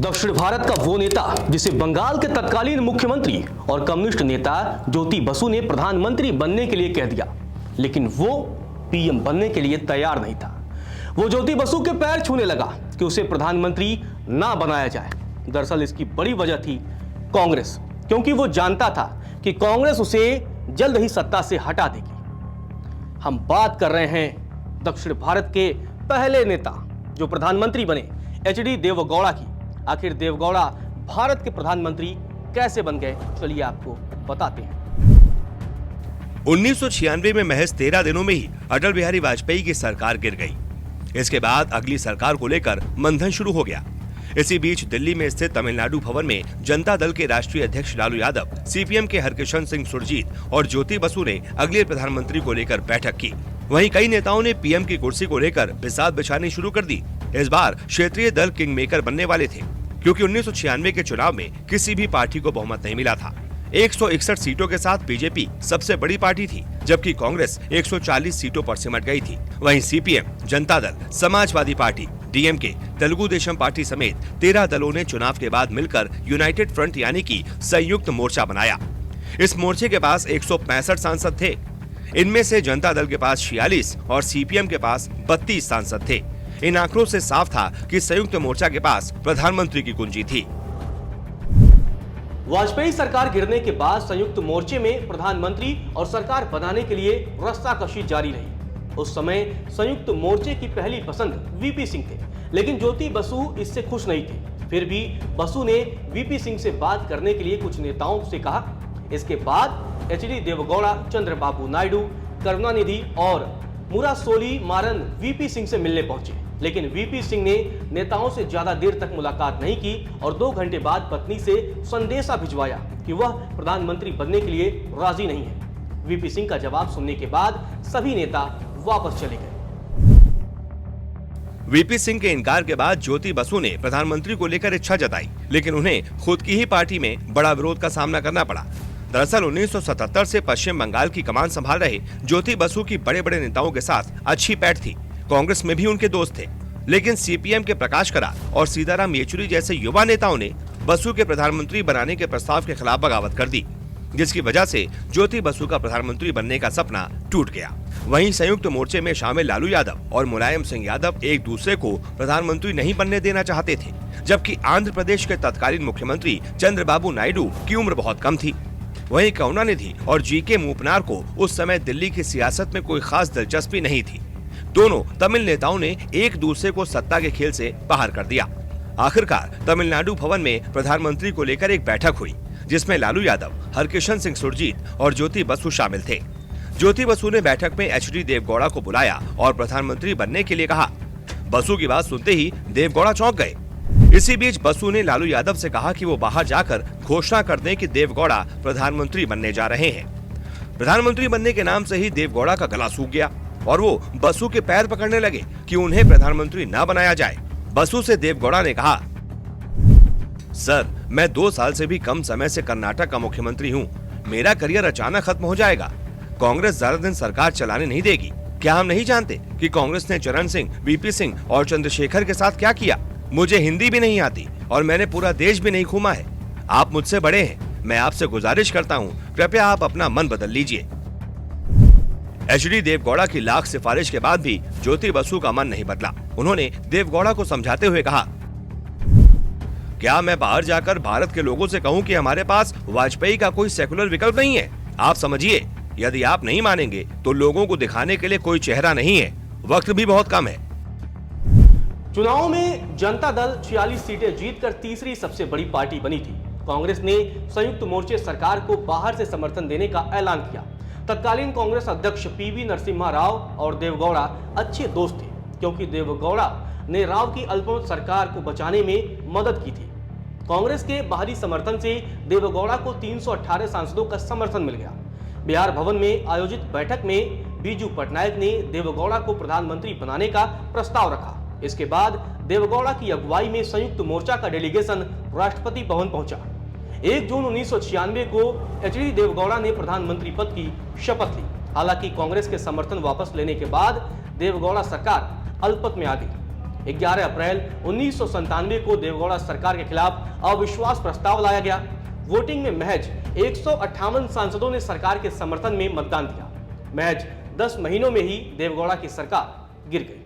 दक्षिण भारत का वो नेता जिसे बंगाल के तत्कालीन मुख्यमंत्री और कम्युनिस्ट नेता ज्योति बसु ने प्रधानमंत्री बनने के लिए कह दिया, लेकिन वो पीएम बनने के लिए तैयार नहीं था। वो ज्योति बसु के पैर छूने लगा कि उसे प्रधानमंत्री ना बनाया जाए। दरअसल इसकी बड़ी वजह थी कांग्रेस, क्योंकि वो जानता था कि कांग्रेस उसे जल्द ही सत्ता से हटा देगी। हम बात कर रहे हैं दक्षिण भारत के पहले नेता जो प्रधानमंत्री बने, एचडी देवगौड़ा की। आखिर देवगौड़ा भारत के प्रधानमंत्री कैसे बन गए, चलिए आपको बताते हैं। 1996 में महज 13 दिनों में ही अटल बिहारी वाजपेयी की सरकार गिर गई। इसके बाद अगली सरकार को लेकर मंथन शुरू हो गया। इसी बीच दिल्ली में स्थित तमिलनाडु भवन में जनता दल के राष्ट्रीय अध्यक्ष लालू यादव, सीपीएम के हरकिशन सिंह सुरजीत और ज्योति बसु ने अगले प्रधानमंत्री को लेकर बैठक की। वहीं कई नेताओं ने पीएम की कुर्सी को लेकर बिसात बिछानी शुरू कर दी। इस बार क्षेत्रीय दल किंग मेकर बनने वाले थे, क्योंकि 1996 के चुनाव में किसी भी पार्टी को बहुमत नहीं मिला था। 161 सीटों के साथ बीजेपी सबसे बड़ी पार्टी थी, जबकि कांग्रेस 140 सीटों पर सिमट गई थी। वहीं CPM, Janata Dal, Samajwadi party, DMK, Telugu Desam party समेत 13 दलों ने चुनाव के बाद मिलकर यूनाइटेड फ्रंट यानी कि संयुक्त मोर्चा बनाया। इस मोर्चे के पास 165 सांसद थे। इनमें से जनता दल के पास 46 और सीपीएम के पास 32 सांसद थे। इन आंकड़ों से साफ था कि संयुक्त मोर्चा के पास प्रधानमंत्री की कुंजी थी। वाजपेयी सरकार गिरने के बाद संयुक्त मोर्चे में प्रधानमंत्री और सरकार बनाने के लिए रस्साकशी जारी रही। उस समय संयुक्त मोर्चे की पहली पसंद वीपी सिंह थे, लेकिन ज्योति बसु इससे खुश नहीं थे। फिर भी बसु ने वीपी सिंह से बात करने के लिए कुछ नेताओं से कहा। इसके बाद एचडी देवगौड़ा, चंद्रबाबू नायडू, करुणानिधि और मुरासोली मारन वीपी सिंह से मिलने पहुंचे, लेकिन वीपी सिंह ने नेताओं से ज्यादा देर तक मुलाकात नहीं की और 2 घंटे बाद पत्नी से संदेशा भिजवाया कि वह प्रधानमंत्री बनने के लिए राजी नहीं है। वीपी सिंह का जवाब सुनने के बाद सभी नेता वापस चले गए। वीपी सिंह के इनकार के बाद ज्योति बसु ने प्रधानमंत्री को लेकर इच्छा जताई, लेकिन उन्हें खुद की ही पार्टी में बड़ा विरोध का सामना करना पड़ा। दरअसल 1977 से पश्चिम बंगाल की कमान संभाल रहे ज्योति बसु की बड़े बड़े नेताओं के साथ अच्छी पैठ थी। कांग्रेस में भी उनके दोस्त थे, लेकिन सीपीएम के प्रकाश करार और सीताराम येचुरी जैसे युवा नेताओं ने बसु के प्रधानमंत्री बनाने के प्रस्ताव के खिलाफ बगावत कर दी, जिसकी वजह से ज्योति बसु का प्रधानमंत्री बनने का सपना टूट गया। वहीं संयुक्त मोर्चे में शामिल लालू यादव और मुलायम सिंह यादव एक दूसरे को प्रधानमंत्री नहीं बनने देना चाहते थे, जबकि आंध्र प्रदेश के तत्कालीन मुख्यमंत्री चंद्रबाबू नायडू की उम्र बहुत कम थी। वहीं करुणानिधि और जीके मूपनार को उस समय दिल्ली की सियासत में कोई खास दिलचस्पी नहीं थी। दोनों तमिल नेताओं ने एक दूसरे को सत्ता के खेल से बाहर कर दिया। आखिरकार तमिलनाडु भवन में प्रधानमंत्री को लेकर एक बैठक हुई, जिसमें लालू यादव, हरकिशन सिंह सुरजीत और ज्योति बसु शामिल थे। ज्योति बसु ने बैठक में एचडी देवगौड़ा को बुलाया और प्रधानमंत्री बनने के लिए कहा। बसु की बात सुनते ही देवगौड़ा चौंक गए। इसी बीच बसु ने लालू यादव से कहा कि वो बाहर जाकर घोषणा कर दें कि देवगौड़ा प्रधानमंत्री बनने जा रहे हैं। प्रधानमंत्री बनने के नाम से ही देवगौड़ा का गला सूख गया और वो बसु के पैर पकड़ने लगे कि उन्हें प्रधानमंत्री न बनाया जाए। बसु से देवगौड़ा ने कहा, सर, मैं 2 साल से भी कम समय से कर्नाटक का मुख्यमंत्री हूँ। मेरा करियर अचानक खत्म हो जाएगा। कांग्रेस ज्यादा दिन सरकार चलाने नहीं देगी। क्या हम नहीं जानते कि कांग्रेस ने चरण सिंह, वीपी सिंह और चंद्रशेखर के साथ क्या किया? मुझे हिंदी भी नहीं आती और मैंने पूरा देश भी नहीं घूमा है। आप मुझसे बड़े हैं, मैं आपसे गुजारिश करता हूँ, कृपया आप अपना मन बदल लीजिए। एचडी देवगौड़ा की लाख सिफारिश के बाद भी ज्योति बसु का मन नहीं बदला। उन्होंने देवगौड़ा को समझाते हुए कहा, क्या मैं बाहर जाकर भारत के लोगों से कहूं कि हमारे पास वाजपेयी का कोई सेकुलर विकल्प नहीं है? आप समझिए, यदि आप नहीं मानेंगे तो लोगों को दिखाने के लिए कोई चेहरा नहीं है, वक्त भी बहुत कम है। चुनाव में जनता दल 46 सीटें जीतकर तीसरी सबसे बड़ी पार्टी बनी थी। कांग्रेस ने संयुक्त मोर्चे सरकार को बाहर से समर्थन देने का ऐलान किया। तत्कालीन कांग्रेस अध्यक्ष पीवी नरसिम्हा राव और देवगौड़ा अच्छे दोस्त थे, क्योंकि देवगौड़ा ने राव की अल्पमत सरकार को बचाने में मदद की थी। कांग्रेस के बाहरी समर्थन से देवगौड़ा को 318 सांसदों का समर्थन मिल गया। बिहार भवन में आयोजित बैठक में बीजू पटनायक ने देवगौड़ा को प्रधानमंत्री बनाने का प्रस्ताव रखा। इसके बाद देवगौड़ा की अगुवाई में संयुक्त मोर्चा का डेलीगेशन राष्ट्रपति भवन पहुंचा। 1 जून 1996 को एचडी देवगौड़ा ने प्रधानमंत्री पद की शपथ ली। हालांकि कांग्रेस के समर्थन वापस लेने के बाद देवगौड़ा सरकार अल्पमत में आ गई। 11 अप्रैल 1997 को देवगौड़ा सरकार के खिलाफ अविश्वास प्रस्ताव लाया गया। वोटिंग में महज 158 सांसदों ने सरकार के समर्थन में मतदान दिया। महज 10 महीनों में ही देवगौड़ा की सरकार गिर गई।